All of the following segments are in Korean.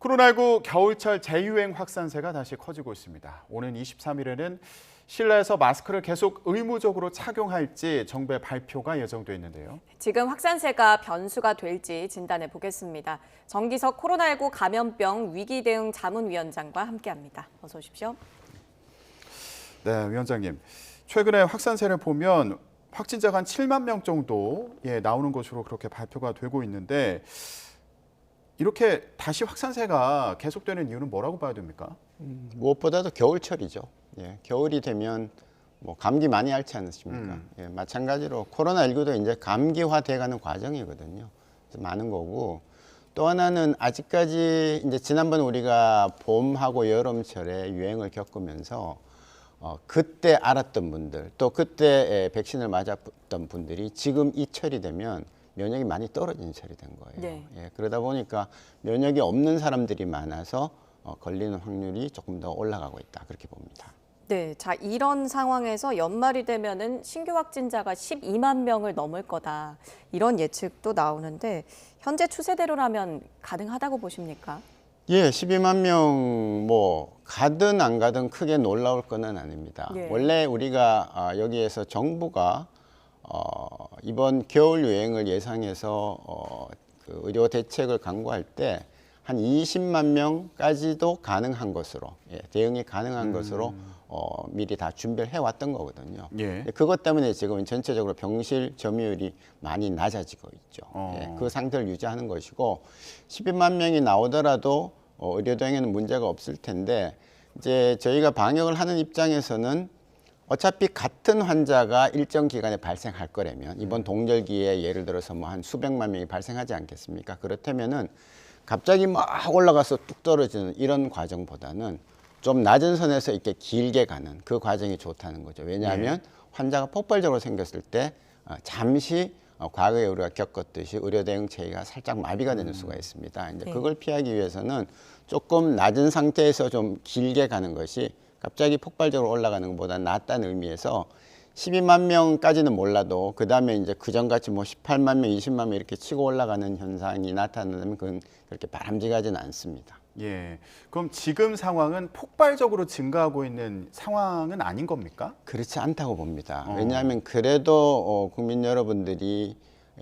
코로나19 겨울철 재유행 확산세가 다시 커지고 있습니다. 오는 23일에는 실내에서 마스크를 계속 의무적으로 착용할지 정부의 발표가 예정돼 있는데요. 지금 확산세가 변수가 될지 진단해 보겠습니다. 정기석 코로나19 감염병 위기 대응 자문위원장과 함께합니다. 어서 오십시오. 네, 위원장님. 최근에 확산세를 보면 확진자가 한 7만 명 정도 나오는 것으로 그렇게 발표가 되고 있는데 이렇게 다시 확산세가 계속되는 이유는 뭐라고 봐야 됩니까? 무엇보다도 겨울철이죠. 겨울이 되면 뭐 감기 많이 앓지 않으십니까? 마찬가지로 코로나19도 이제 감기화돼가는 과정이거든요. 그래서 많은 거고, 또 하나는 아직까지 이제 지난번 우리가 봄하고 여름철에 유행을 겪으면서 그때 알았던 분들, 또 그때 백신을 맞았던 분들이 지금 이 철이 되면 면역이 많이 떨어진 철이 된 거예요. 네. 그러다 보니까 면역이 없는 사람들이 많아서 걸리는 확률이 조금 더 올라가고 있다, 그렇게 봅니다. 네, 자 이런 상황에서 연말이 되면은 신규 확진자가 12만 명을 넘을 거다. 이런 예측도 나오는데 현재 추세대로라면 가능하다고 보십니까? 12만 명 뭐 가든 안 가든 크게 놀라울 거는 아닙니다. 네. 원래 우리가 여기에서 정부가 이번 겨울 유행을 예상해서 그 의료 대책을 강구할 때 한 20만 명까지도 가능한 것으로, 대응이 가능한 것으로 미리 다 준비를 해왔던 거거든요. 그것 때문에 지금 전체적으로 병실 점유율이 많이 낮아지고 있죠. 그 상태를 유지하는 것이고, 12만 명이 나오더라도 의료 대응에는 문제가 없을 텐데, 이제 저희가 방역을 하는 입장에서는 어차피 같은 환자가 일정 기간에 발생할 거라면, 이번 동절기에 예를 들어서 뭐 한 수백만 명이 발생하지 않겠습니까? 그렇다면은 갑자기 막 올라가서 뚝 떨어지는 이런 과정보다는 좀 낮은 선에서 이렇게 길게 가는 그 과정이 좋다는 거죠. 왜냐하면 환자가 폭발적으로 생겼을 때 잠시 과거에 우리가 겪었듯이 의료 대응 체계가 살짝 마비가 되는 수가 있습니다. 이제 그걸 피하기 위해서는 조금 낮은 상태에서 좀 길게 가는 것이 갑자기 폭발적으로 올라가는 것보다 낫다는 의미에서 12만 명까지는 몰라도 그 다음에 이제 그전같이 뭐 18만 명, 20만 명 이렇게 치고 올라가는 현상이 나타나면 그건 그렇게 바람직하지는 않습니다. 그럼 지금 상황은 폭발적으로 증가하고 있는 상황은 아닌 겁니까? 그렇지 않다고 봅니다. 왜냐하면 그래도 국민 여러분들이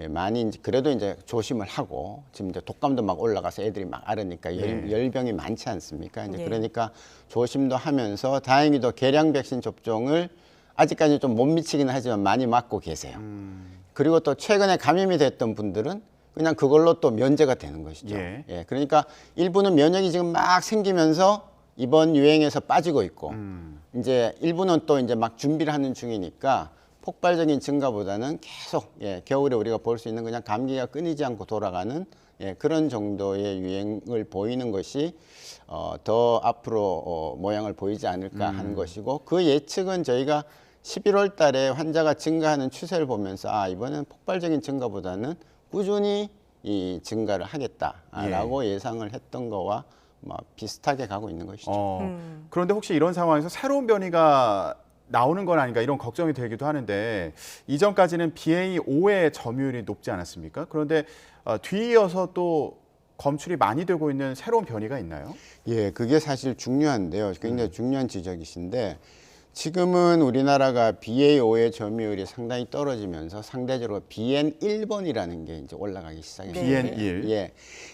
많이 그래도 이제 조심을 하고 지금 이제 독감도 막 올라가서 애들이 막 앓으니까 열병이 많지 않습니까? 이제 그러니까 조심도 하면서 다행히도 개량 백신 접종을 아직까지 좀 못 미치기는 하지만 많이 맞고 계세요. 그리고 또 최근에 감염이 됐던 분들은 그냥 그걸로 또 면제가 되는 것이죠. 그러니까 일부는 면역이 지금 막 생기면서 이번 유행에서 빠지고 있고, 이제 일부는 또 이제 막 준비를 하는 중이니까 폭발적인 증가보다는 계속 겨울에 우리가 볼 수 있는 그냥 감기가 끊이지 않고 돌아가는 그런 정도의 유행을 보이는 것이 더 앞으로 모양을 보이지 않을까 하는 것이고, 그 예측은 저희가 11월 달에 환자가 증가하는 추세를 보면서 이번에는 폭발적인 증가보다는 꾸준히 이 증가를 하겠다라고 예상을 했던 거와 뭐 비슷하게 가고 있는 것이죠. 그런데 혹시 이런 상황에서 새로운 변이가 나오는 건 아닌가 이런 걱정이 되기도 하는데, 이전까지는 BA.5의 점유율이 높지 않았습니까? 그런데 뒤이어서 또 검출이 많이 되고 있는 새로운 변이가 있나요? 그게 사실 중요한데요. 굉장히 중요한 지적이신데, 지금은 우리나라가 BA.5의 점유율이 상당히 떨어지면서 상대적으로 BN.1번이라는 게 이제 올라가기 시작했어요. BN.1.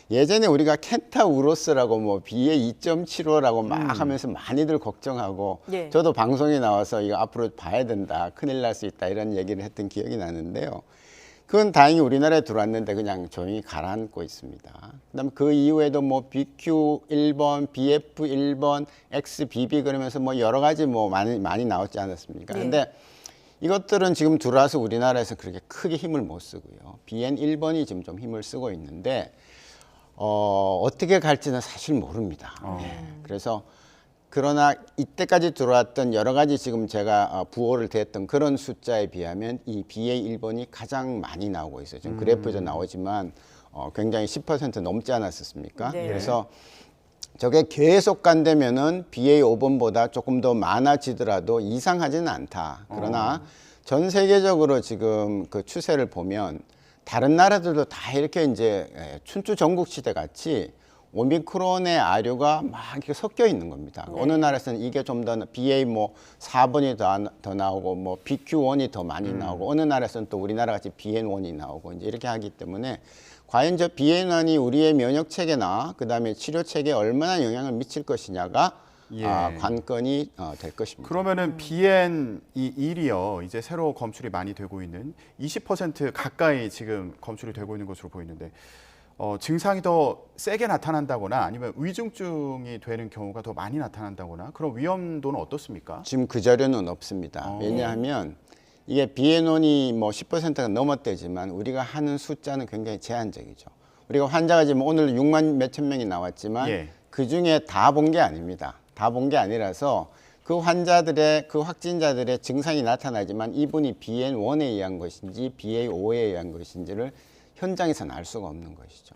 예전에 우리가 켄타우로스라고 뭐 BA.2.75라고 막 하면서 많이들 걱정하고, 저도 방송에 나와서 이거 앞으로 봐야 된다, 큰일 날 수 있다 이런 얘기를 했던 기억이 나는데요. 그건 다행히 우리나라에 들어왔는데 그냥 조용히 가라앉고 있습니다. 그다음 그 이후에도 뭐 BQ1번, BF1번, XBB 그러면서 뭐 여러 가지 뭐 많이 나왔지 않았습니까? 근데 이것들은 지금 들어와서 우리나라에서 그렇게 크게 힘을 못 쓰고요. BN1번이 지금 좀 힘을 쓰고 있는데 어떻게 갈지는 사실 모릅니다. 그래서 그러나 이때까지 들어왔던 여러 가지 지금 제가 부호를 대했던 그런 숫자에 비하면 이 BA.1번이 가장 많이 나오고 있어요. 지금 그래프에도 나오지만 굉장히 10% 넘지 않았었습니까? 그래서 저게 계속 간다면은 BA.5번보다 조금 더 많아지더라도 이상하지는 않다. 그러나 전 세계적으로 지금 그 추세를 보면 다른 나라들도 다 이렇게 이제 춘추 전국시대 같이 오미크론의 아류가 막 이렇게 섞여 있는 겁니다. 네. 어느 나라에서는 이게 좀 더 BA 뭐 4번이 더 나오고 뭐 BQ1이 더 많이 나오고 어느 나라에서는 또 우리나라 같이 BN1이 나오고 이제 이렇게 하기 때문에 과연 저 BN1이 우리의 면역 체계나 그다음에 치료 체계에 얼마나 영향을 미칠 것이냐가 예. 관건이 될 것입니다. 그러면은 BN1이요. 이제 새로 검출이 많이 되고 있는 20% 가까이 지금 검출이 되고 있는 것으로 보이는데 증상이 더 세게 나타난다거나 아니면 위중증이 되는 경우가 더 많이 나타난다거나 그런 위험도는 어떻습니까? 지금 그 자료는 없습니다. 왜냐하면 이게 BN1이 뭐 10%가 넘었대지만 우리가 하는 숫자는 굉장히 제한적이죠. 우리가 환자가 지금 오늘 6만 몇천 명이 나왔지만 예. 그 중에 다 본 게 아닙니다. 다 본 게 아니라서 그 환자들의 그 확진자들의 증상이 나타나지만 이분이 BN1에 의한 것인지 BA5에 의한 것인지를 현장에서는 알 수가 없는 것이죠.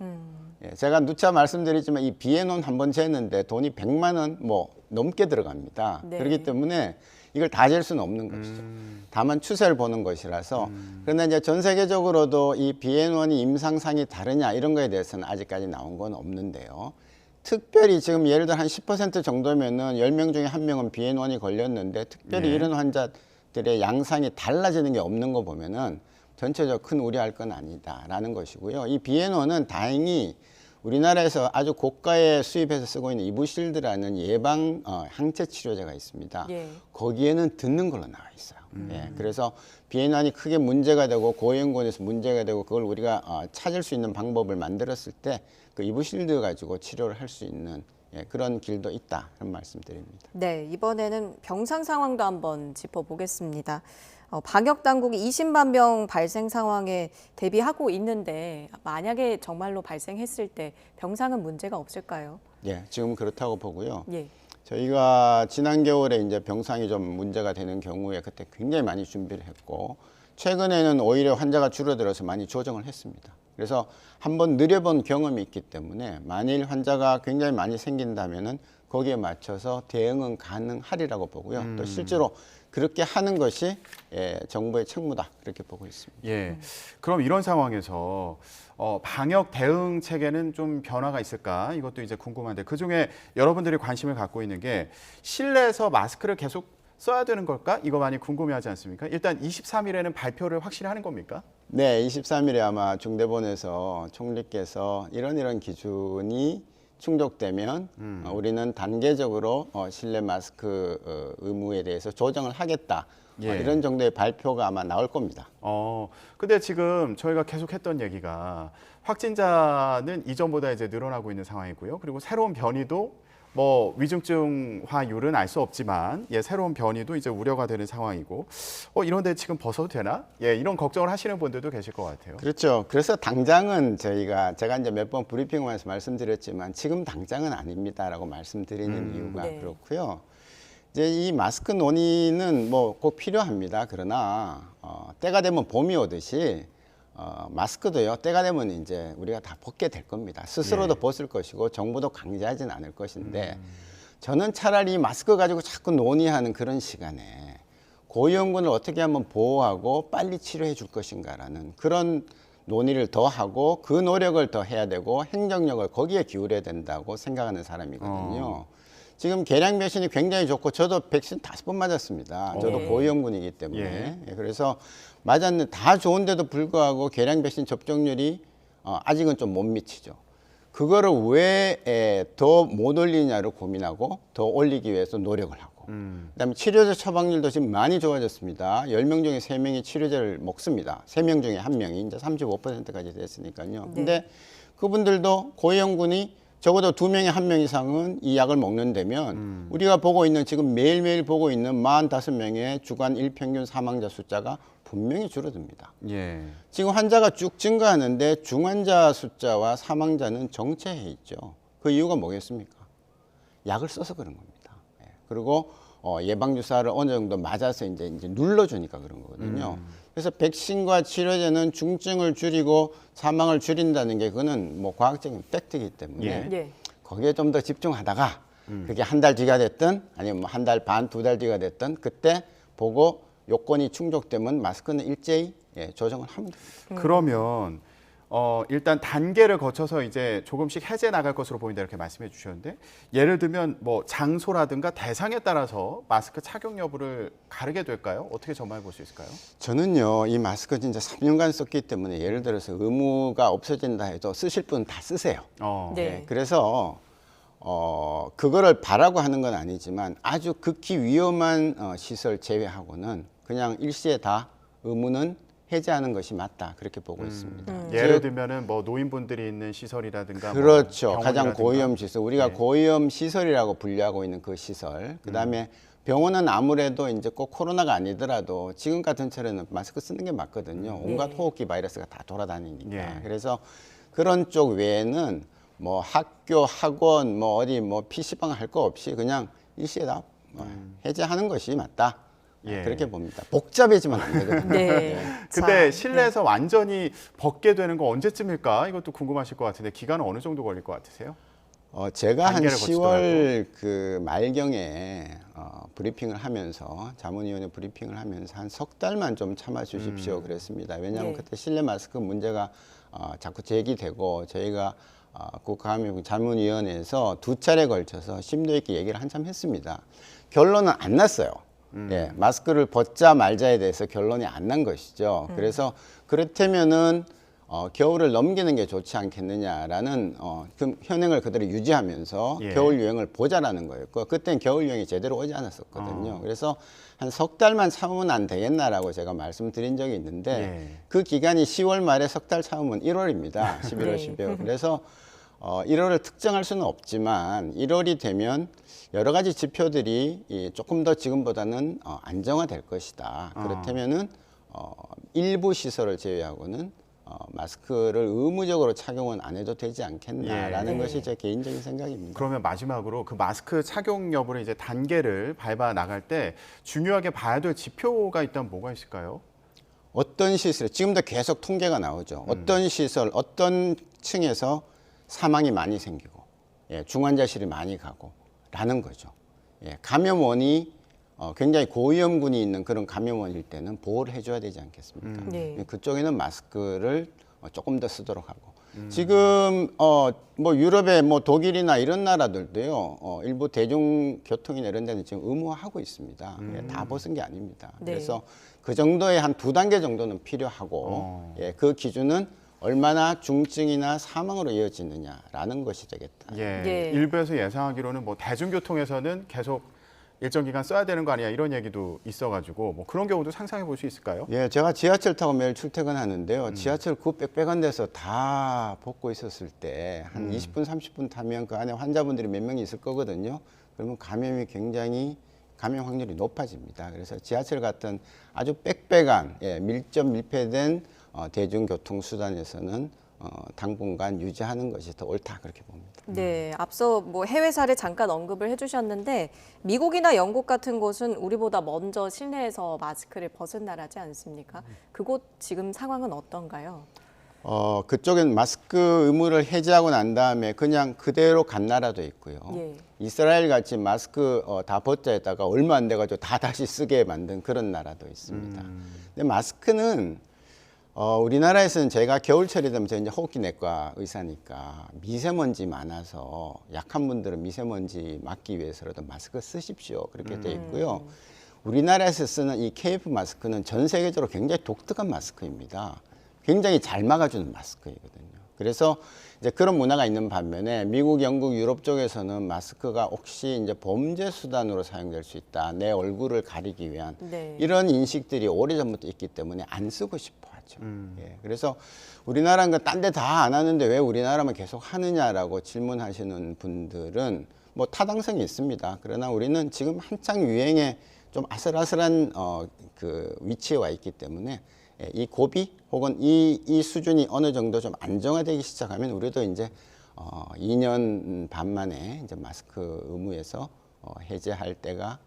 예, 제가 누차 말씀드리지만 이 BN1 한번 쟀는데 돈이 100만 원 뭐 넘게 들어갑니다. 네. 그렇기 때문에 이걸 다 잴 수는 없는 것이죠. 다만 추세를 보는 것이라서. 그런데 이제 전 세계적으로도 이 BN1이 임상상이 다르냐 이런 거에 대해서는 아직까지 나온 건 없는데요. 특별히 지금 예를 들어 한 10% 정도면은 10명 중에 1명은 BN1이 걸렸는데 특별히 네. 이런 환자들의 양상이 달라지는 게 없는 거 보면은 전체적으로 큰 우려할 건 아니다라는 것이고요. 이 BN1은 다행히 우리나라에서 아주 고가에 수입해서 쓰고 있는 이부실드라는 예방 항체 치료제가 있습니다. 예. 거기에는 듣는 걸로 나와 있어요. 예, 그래서 BN1이 크게 문제가 되고 고위험군에서 문제가 되고 그걸 우리가 찾을 수 있는 방법을 만들었을 때 그 이부실드 가지고 치료를 할 수 있는 그런 길도 있다 그런 말씀드립니다. 네, 이번에는 병상 상황도 한번 짚어보겠습니다. 방역 당국이 20만 명 발생 상황에 대비하고 있는데 만약에 정말로 발생했을 때 병상은 문제가 없을까요? 예, 지금 그렇다고 보고요. 예. 저희가 지난 겨울에 이제 병상이 좀 문제가 되는 경우에 그때 굉장히 많이 준비를 했고 최근에는 오히려 환자가 줄어들어서 많이 조정을 했습니다. 그래서 한번 느려본 경험이 있기 때문에 만일 환자가 굉장히 많이 생긴다면은 거기에 맞춰서 대응은 가능하리라고 보고요. 또 실제로 그렇게 하는 것이 정부의 책무다 그렇게 보고 있습니다. 예. 그럼 이런 상황에서 방역 대응 체계는 좀 변화가 있을까? 이것도 이제 궁금한데 그 중에 여러분들이 관심을 갖고 있는 게 실내에서 마스크를 계속 써야 되는 걸까? 이거 많이 궁금해하지 않습니까? 일단 23일에는 발표를 확실히 하는 겁니까? 네, 23일에 아마 중대본에서 총리께서 이런 기준이 충족되면 우리는 단계적으로 실내 마스크 의무에 대해서 조정을 하겠다. 예. 이런 정도의 발표가 아마 나올 겁니다. 근데 지금 저희가 계속 했던 얘기가 확진자는 이전보다 이제 늘어나고 있는 상황이고요. 그리고 새로운 변이도 뭐 위중증화율은 알 수 없지만 새로운 변이도 이제 우려가 되는 상황이고 이런데 지금 벗어도 되나? 이런 걱정을 하시는 분들도 계실 것 같아요. 그렇죠. 그래서 당장은 제가 이제 몇 번 브리핑하면서 말씀드렸지만 지금 당장은 아닙니다라고 말씀드리는 이유가 네. 그렇고요. 이제 이 마스크 논의는 뭐 꼭 필요합니다. 그러나 때가 되면 봄이 오듯이 마스크도요. 때가 되면 이제 우리가 다 벗게 될 겁니다. 스스로도 벗을 것이고 정부도 강제하지는 않을 것인데 저는 차라리 마스크 가지고 자꾸 논의하는 그런 시간에 고위험군을 어떻게 하면 보호하고 빨리 치료해 줄 것인가라는 그런 논의를 더 하고 그 노력을 더 해야 되고 행정력을 거기에 기울여야 된다고 생각하는 사람이거든요. 지금 계량 백신이 굉장히 좋고 저도 백신 5번 맞았습니다. 저도 네. 고위험군이기 때문에. 그래서 맞았는데 다 좋은데도 불구하고 계량 백신 접종률이 아직은 좀 못 미치죠. 그거를 왜 더 못 올리냐를 고민하고 더 올리기 위해서 노력을 하고 그다음에 치료제 처방률도 지금 많이 좋아졌습니다. 10명 중에 3명이 치료제를 먹습니다. 3명 중에 1명이 이제 35%까지 됐으니까요. 근데 그분들도 고위험군이 적어도 2명에 1명 이상은 이 약을 먹는다면 우리가 보고 있는 지금 매일매일 보고 있는 45명의 주간 일평균 사망자 숫자가 분명히 줄어듭니다. 예. 지금 환자가 쭉 증가하는데 중환자 숫자와 사망자는 정체해 있죠. 그 이유가 뭐겠습니까? 약을 써서 그런 겁니다. 그리고 예방주사를 어느 정도 맞아서 이제 눌러주니까 그런 거거든요. 그래서 백신과 치료제는 중증을 줄이고 사망을 줄인다는 게 그거는 뭐 과학적인 팩트이기 때문에 예. 거기에 좀 더 집중하다가 그게 한 달 뒤가 됐든 아니면 뭐 한 달 반, 2달 뒤가 됐든 그때 보고 요건이 충족되면 마스크는 일제히 조정을 합니다. 그러면 일단 단계를 거쳐서 이제 조금씩 해제 나갈 것으로 보인다 이렇게 말씀해 주셨는데 예를 들면 뭐 장소라든가 대상에 따라서 마스크 착용 여부를 가르게 될까요? 어떻게 전망해 볼 수 있을까요? 저는요, 이 마스크 진짜 3년간 썼기 때문에 예를 들어서 의무가 없어진다 해도 쓰실 분은 다 쓰세요. 네. 예, 그래서 그거를 바라고 하는 건 아니지만 아주 극히 위험한 시설 제외하고는 그냥 일시에 다 의무는 해제하는 것이 맞다 그렇게 보고 있습니다. 예를 들면은 뭐 노인분들이 있는 시설이라든가 그렇죠. 뭐 가장 병원이라든가. 고위험 시설, 우리가 네. 고위험 시설이라고 분류하고 있는 그 시설. 그다음에 병원은 아무래도 이제 꼭 코로나가 아니더라도 지금 같은 차례는 마스크 쓰는 게 맞거든요. 온갖 네. 호흡기 바이러스가 다 돌아다니니까. 예. 그래서 그런 쪽 외에는 뭐 학교, 학원, 뭐 어디 뭐 PC방 할 거 없이 그냥 일시에 다 해제하는 것이 맞다. 예. 그렇게 봅니다. 복잡해지면 안 되거든요. 네. 근데 자, 실내에서 완전히 벗게 되는 거 언제쯤일까? 이것도 궁금하실 것 같은데 기간은 어느 정도 걸릴 것 같으세요? 제가 한 단계를 10월 그 말경에 브리핑을 하면서 자문위원회 브리핑을 하면서 한 석 달만 좀 참아 주십시오 그랬습니다. 왜냐하면 네. 그때 실내 마스크 문제가 자꾸 제기되고 저희가 국가감염 자문위원회에서 2차례 걸쳐서 심도 있게 얘기를 한참 했습니다. 결론은 안 났어요. 예, 마스크를 벗자 말자에 대해서 결론이 안 난 것이죠. 그래서 그렇다면은 겨울을 넘기는 게 좋지 않겠느냐라는 그 현행을 그대로 유지하면서 예. 겨울 유행을 보자라는 거였고 그때는 겨울 유행이 제대로 오지 않았었거든요. 그래서 한 석 달만 참으면 안 되겠나라고 제가 말씀드린 적이 있는데 예. 그 기간이 10월 말에 석 달 참으면 1월입니다. 11월, 네. 12월. 그래서 1월을 특정할 수는 없지만 1월이 되면 여러 가지 지표들이 조금 더 지금보다는 안정화될 것이다. 그렇다면은 일부 시설을 제외하고는 마스크를 의무적으로 착용은 안 해도 되지 않겠나라는 예. 것이 제 개인적인 생각입니다. 그러면 마지막으로 그 마스크 착용 여부를 이제 단계를 밟아 나갈 때 중요하게 봐야 될 지표가 있다면 뭐가 있을까요? 어떤 시설, 지금도 계속 통계가 나오죠. 어떤 시설, 어떤 층에서 사망이 많이 생기고, 예, 중환자실이 많이 가고, 라는 거죠. 예, 감염원이 굉장히 고위험군이 있는 그런 감염원일 때는 보호를 해줘야 되지 않겠습니까? 네. 예, 그쪽에는 마스크를 조금 더 쓰도록 하고. 지금 뭐 유럽의 뭐 독일이나 이런 나라들도요, 일부 대중교통이나 이런 데는 지금 의무화하고 있습니다. 예, 다 벗은 게 아닙니다. 네. 그래서 그 정도의 한 2단계 정도는 필요하고, 예, 그 기준은 얼마나 중증이나 사망으로 이어지느냐라는 것이 되겠다. 예. 예. 일부에서 예상하기로는 뭐 대중교통에서는 계속 일정 기간 써야 되는 거 아니야 이런 얘기도 있어가지고 뭐 그런 경우도 상상해 볼 수 있을까요? 예, 제가 지하철 타고 매일 출퇴근하는데요. 지하철 그 빽빽한 데서 다 벗고 있었을 때 한 20분, 30분 타면 그 안에 환자분들이 몇 명이 있을 거거든요. 그러면 감염이 굉장히 감염 확률이 높아집니다. 그래서 지하철 같은 아주 빽빽한 밀접 밀폐된 대중교통 수단에서는 당분간 유지하는 것이 더 옳다 그렇게 봅니다. 네, 앞서 뭐 해외 사례 잠깐 언급을 해주셨는데 미국이나 영국 같은 곳은 우리보다 먼저 실내에서 마스크를 벗은 나라지 않습니까? 그곳 지금 상황은 어떤가요? 그쪽엔 마스크 의무를 해제하고 난 다음에 그냥 그대로 간 나라도 있고요. 예. 이스라엘 같이 마스크 다 벗자 했다가 얼마 안 돼가지고 다 다시 쓰게 만든 그런 나라도 있습니다. 근데 마스크는 우리나라에서는 제가 겨울철이 되면 제가 이제 호흡기내과 의사니까 미세먼지 많아서 약한 분들은 미세먼지 막기 위해서라도 마스크 쓰십시오. 그렇게 돼 있고요. 우리나라에서 쓰는 이 KF 마스크는 전 세계적으로 굉장히 독특한 마스크입니다. 굉장히 잘 막아주는 마스크이거든요. 그래서 이제 그런 문화가 있는 반면에 미국, 영국, 유럽 쪽에서는 마스크가 혹시 이제 범죄 수단으로 사용될 수 있다. 내 얼굴을 가리기 위한 네. 이런 인식들이 오래전부터 있기 때문에 안 쓰고 싶어 하죠. 예, 그래서 우리나라는 딴 데 다 안 하는데 왜 우리나라만 계속 하느냐라고 질문하시는 분들은 뭐 타당성이 있습니다. 그러나 우리는 지금 한창 유행에 좀 아슬아슬한 그 위치에 와 있기 때문에 이 고비 혹은 이 수준이 어느 정도 좀 안정화되기 시작하면 우리도 이제 2년 반 만에 이제 마스크 의무에서 해제할 때가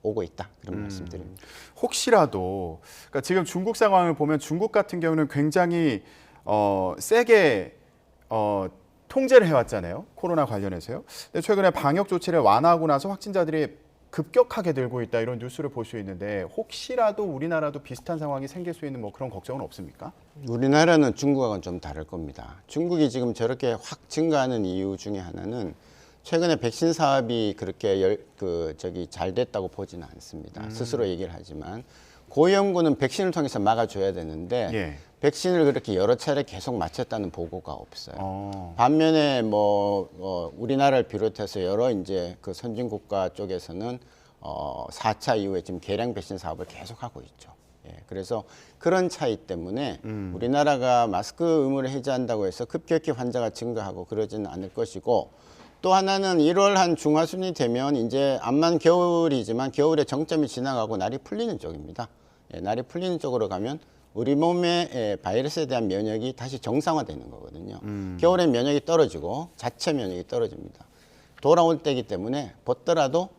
오고 있다 그런 말씀드립니다. 혹시라도 그러니까 지금 중국 상황을 보면 중국 같은 경우는 굉장히 세게 통제를 해왔잖아요. 코로나 관련해서요. 근데 최근에 방역 조치를 완화하고 나서 확진자들이 급격하게 늘고 있다 이런 뉴스를 볼 수 있는데 혹시라도 우리나라도 비슷한 상황이 생길 수 있는 뭐 그런 걱정은 없습니까? 우리나라는 중국하고는 좀 다를 겁니다. 중국이 지금 저렇게 확 증가하는 이유 중에 하나는 최근에 백신 사업이 그렇게 잘 됐다고 보지는 않습니다. 스스로 얘기를 하지만 고위험군은 백신을 통해서 막아줘야 되는데 예. 백신을 그렇게 여러 차례 계속 맞췄다는 보고가 없어요. 반면에 우리나라를 비롯해서 여러 이제 그 선진 국가 쪽에서는 4차 이후에 지금 계량 백신 사업을 계속하고 있죠. 예, 그래서 그런 차이 때문에 우리나라가 마스크 의무를 해제한다고 해서 급격히 환자가 증가하고 그러지는 않을 것이고, 또 하나는 1월 한 중하순이 되면 이제 암만 겨울이지만 겨울에 정점이 지나가고 날이 풀리는 쪽입니다. 예, 날이 풀리는 쪽으로 가면 우리 몸의 바이러스에 대한 면역이 다시 정상화되는 거거든요. 겨울에 면역이 떨어지고 자체 면역이 떨어집니다. 돌아올 때이기 때문에 벗더라도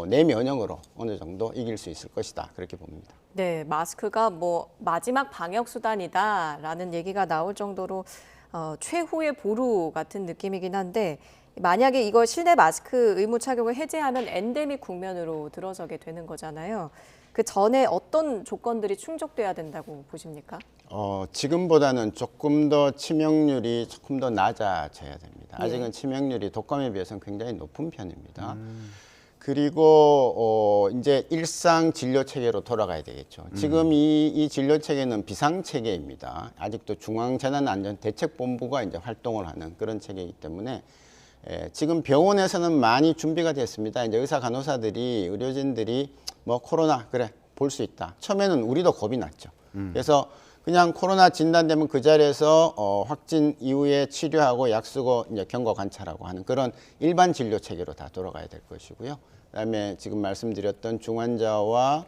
내 면역으로 어느 정도 이길 수 있을 것이다, 그렇게 봅니다. 네, 마스크가 뭐 마지막 방역 수단이다라는 얘기가 나올 정도로 최후의 보루 같은 느낌이긴 한데, 만약에 이걸 실내 마스크 의무 착용을 해제하면 엔데믹 국면으로 들어서게 되는 거잖아요. 그 전에 어떤 조건들이 충족돼야 된다고 보십니까? 지금보다는 조금 더 치명률이 조금 더 낮아져야 됩니다. 아직은 치명률이 독감에 비해서는 굉장히 높은 편입니다. 그리고 이제 일상 진료 체계로 돌아가야 되겠죠. 지금 이 진료 체계는 비상 체계입니다. 아직도 중앙재난안전대책본부가 이제 활동을 하는 그런 체계이기 때문에 지금 병원에서는 많이 준비가 됐습니다. 이제 의사 간호사들이, 의료진들이 뭐 코로나 그래 볼 수 있다. 처음에는 우리도 겁이 났죠. 그래서 그냥 코로나 진단되면 그 자리에서 확진 이후에 치료하고 약 쓰고 이제 경과 관찰하고 하는 그런 일반 진료 체계로 다 돌아가야 될 것이고요. 그다음에 지금 말씀드렸던 중환자와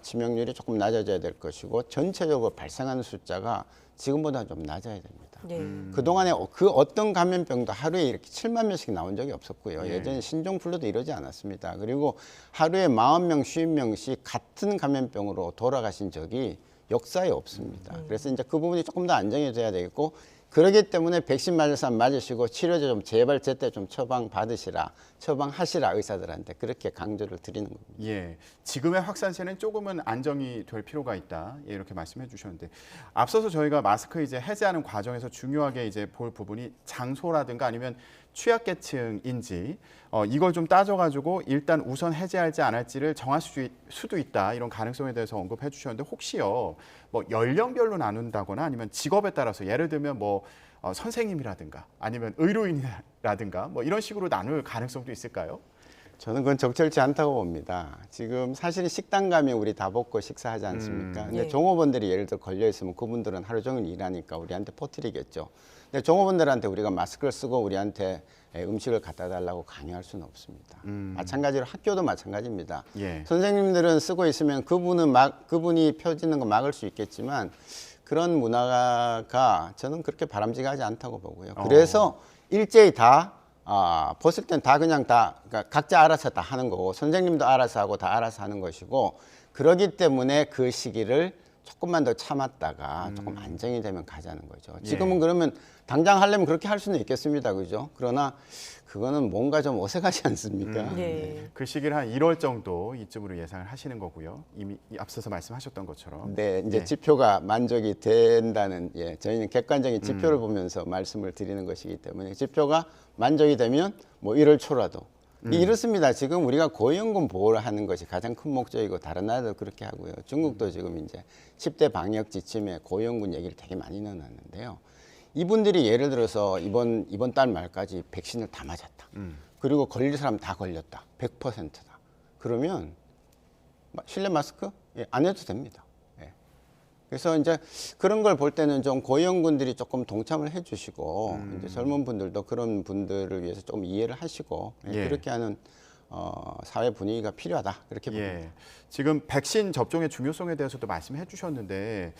치명률이 조금 낮아져야 될 것이고, 전체적으로 발생하는 숫자가 지금보다 좀 낮아야 됩니다. 네. 그동안에 그 어떤 감염병도 하루에 이렇게 7만 명씩 나온 적이 없었고요. 예전에 신종플루도 이러지 않았습니다. 그리고 하루에 40명, 50명씩 같은 감염병으로 돌아가신 적이 역사에 없습니다. 그래서 이제 그 부분이 조금 더 안정해져야 되겠고, 그렇기 때문에 백신 맞을 사람 맞으시고 치료제 좀 제발 제때 좀 처방하시라 의사들한테 그렇게 강조를 드리는 겁니다. 예, 지금의 확산세는 조금은 안정이 될 필요가 있다. 예, 이렇게 말씀해 주셨는데, 앞서서 저희가 마스크 이제 해제하는 과정에서 중요하게 이제 볼 부분이 장소라든가 아니면 취약계층인지 이걸 좀 따져가지고 일단 우선 해제할지 안 할지를 정할 수도 있다, 이런 가능성에 대해서 언급해 주셨는데, 혹시요 뭐 연령별로 나눈다거나 아니면 직업에 따라서 예를 들면 뭐 선생님이라든가 아니면 의료인이라든가 뭐 이런 식으로 나눌 가능성도 있을까요? 저는 그건 적절치 않다고 봅니다. 지금 사실 식당 가면 우리 다 먹고 식사하지 않습니까? 근데 예. 종업원들이 예를 들어 걸려 있으면 그분들은 하루 종일 일하니까 우리한테 퍼뜨리겠죠. 근데 종업원들한테 우리가 마스크를 쓰고 우리한테 음식을 갖다 달라고 강요할 수는 없습니다. 마찬가지로 학교도 마찬가지입니다. 예. 선생님들은 쓰고 있으면 그분이 펴지는 거 막을 수 있겠지만, 그런 문화가 저는 그렇게 바람직하지 않다고 보고요. 그래서 일제히 다 벗을 땐 다 그러니까 각자 알아서 다 하는 거고, 선생님도 알아서 하고 다 알아서 하는 것이고, 그러기 때문에 그 시기를 조금만 더 참았다가 조금 안정이 되면 가자는 거죠. 지금은 그러면 당장 하려면 그렇게 할 수는 있겠습니다. 그죠? 그러나 그거는 뭔가 좀 어색하지 않습니까? 네. 그 시기를 한 1월 정도 이쯤으로 예상을 하시는 거고요. 이미 앞서서 말씀하셨던 것처럼. 네, 이제 예. 지표가 만족이 된다는, 저희는 객관적인 지표를 보면서 말씀을 드리는 것이기 때문에, 지표가 만족이 되면 뭐 1월 초라도 이렇습니다. 지금 우리가 고위험군 보호를 하는 것이 가장 큰 목적이고, 다른 나라도 그렇게 하고요. 중국도 지금 이제 10대 방역 지침에 고위험군 얘기를 되게 많이 넣어놨는데요. 이분들이 예를 들어서 이번 달 말까지 백신을 다 맞았다. 그리고 걸릴 사람 다 걸렸다. 100%다. 그러면 실내 마스크 안 해도 됩니다. 그래서 이제 그런 걸 볼 때는 좀 고위험군들이 조금 동참을 해주시고, 이제 젊은 분들도 그런 분들을 위해서 조금 이해를 하시고, 그렇게 하는 사회 분위기가 필요하다, 그렇게 봅니다. 예. 지금 백신 접종의 중요성에 대해서도 말씀해 주셨는데,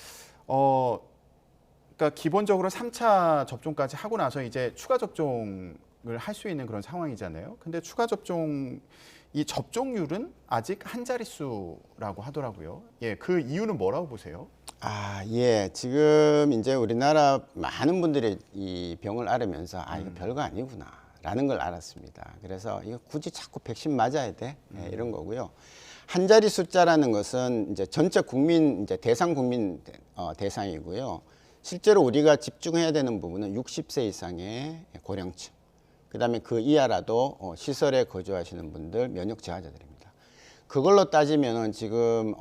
그러니까 기본적으로 3차 접종까지 하고 나서 이제 추가 접종을 할 수 있는 그런 상황이잖아요. 근데 추가 접종 이 접종률은 아직 한 자릿수라고 하더라고요. 예, 그 이유는 뭐라고 보세요? 지금 이제 우리나라 많은 분들이 이 병을 앓으면서 이거 별거 아니구나 라는 걸 알았습니다. 그래서 이거 굳이 자꾸 백신 맞아야 돼? 이런 거고요. 한 자리 숫자라는 것은 이제 전체 국민 이제 대상 국민 대상이고요. 실제로 우리가 집중해야 되는 부분은 60세 이상의 고령층, 그다음에 그 이하라도 시설에 거주하시는 분들, 면역 저하자들입니다. 그걸로 따지면은 지금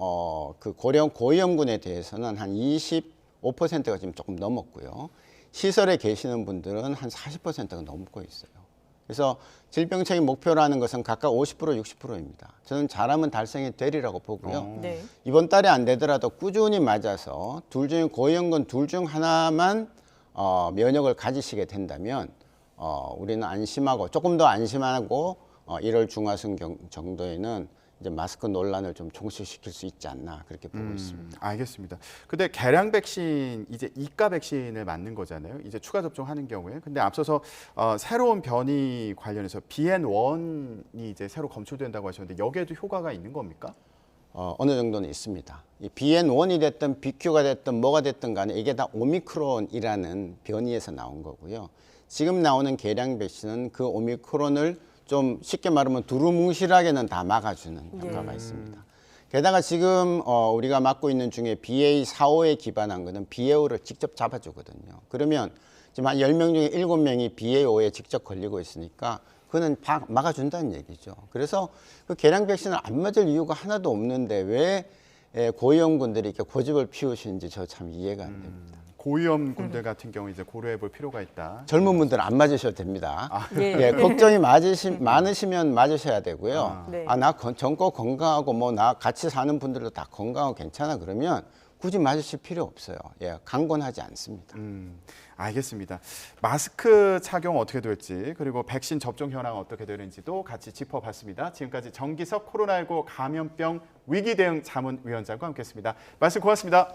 그 고위험군에 대해서는 한 25%가 지금 조금 넘었고요. 시설에 계시는 분들은 한 40%가 넘고 있어요. 그래서 질병청의 목표라는 것은 각각 50%, 60%입니다. 저는 잘하면 달성이 되리라고 보고요. 네. 이번 달에 안 되더라도 꾸준히 맞아서 둘 중에 고위험군 둘 중 하나만 면역을 가지시게 된다면 우리는 안심하고 조금 더 안심하고 1월 중하순 정도에는 이제 마스크 논란을 좀 종식시킬 수 있지 않나 그렇게 보고 있습니다. 알겠습니다. 근데 개량 백신 이제 이가 백신을 맞는 거잖아요. 이제 추가 접종하는 경우에. 근데 앞서서 새로운 변이 관련해서 BN.1이 이제 새로 검출된다고 하셨는데 여기에도 효과가 있는 겁니까? 어느 정도는 있습니다. 이 BN.1이 됐든 BQ가 됐든 뭐가 됐든 간에 이게 다 오미크론이라는 변이에서 나온 거고요. 지금 나오는 개량 백신은 그 오미크론을 좀 쉽게 말하면 두루뭉실하게는 다 막아주는 효과가 있습니다. 게다가 지금 우리가 맞고 있는 중에 BA.4.5에 기반한 거는 BA.5를 직접 잡아주거든요. 그러면 지금 한 10명 중에 7명이 BA.5에 직접 걸리고 있으니까 그거는 막아준다는 얘기죠. 그래서 그 개량 백신을 안 맞을 이유가 하나도 없는데 왜 고위험군들이 이렇게 고집을 피우시는지 저 참 이해가 안 됩니다. 고위험군들 같은 경우 이제 고려해 볼 필요가 있다. 젊은 분들은 안 맞으셔도 됩니다. 네. 예, 걱정이 많으시면 맞으셔야 되고요. 네. 나 젊고 건강하고 뭐 나 같이 사는 분들도 다 건강하고 괜찮아 그러면 굳이 맞으실 필요 없어요. 예, 강권하지 않습니다. 알겠습니다. 마스크 착용 어떻게 될지 그리고 백신 접종 현황 어떻게 되는지도 같이 짚어봤습니다. 지금까지 정기석 코로나19 감염병 위기 대응 자문위원장과 함께했습니다. 말씀 고맙습니다.